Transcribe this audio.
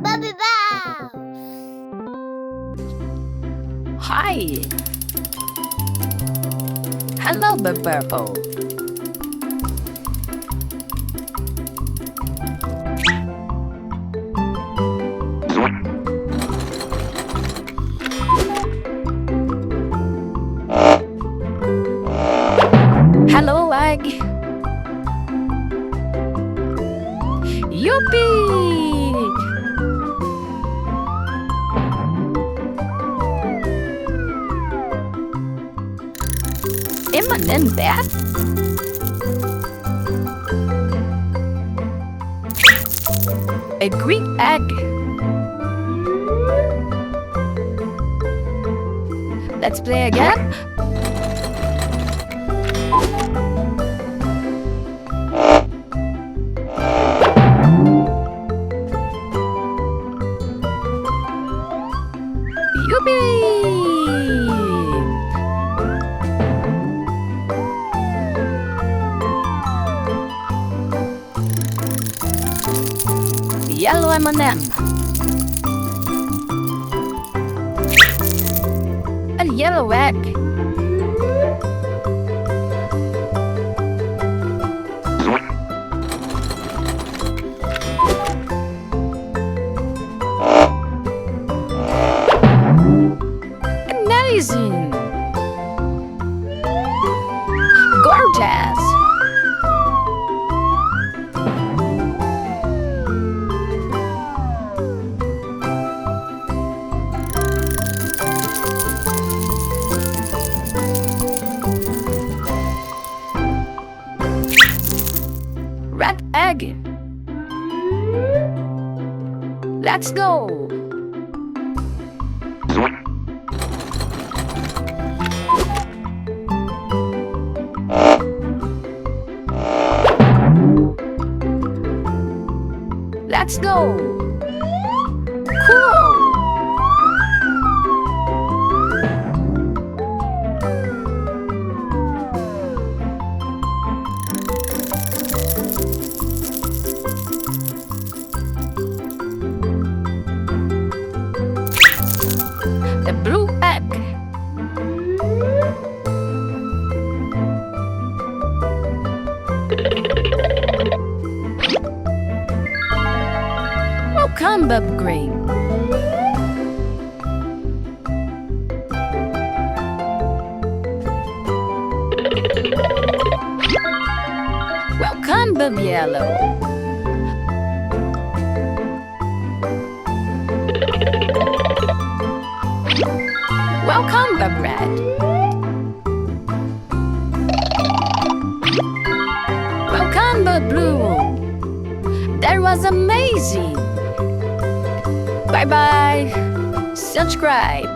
Bubby Balls! Hi! Hello, BubBalls. Hello, Egg. Yippee! M&M that? A green egg. Let's play again. Yippee! Yellow M&M. A yellow egg. Amazing! Gorgeous! Red egg. Let's go. Let's go. Cool. The blue egg. Welcome, Bub Green. Welcome, Bub Yellow. Welcome, Bub Red. Welcome, Bub Blue. That was amazing. Bye-bye. Subscribe.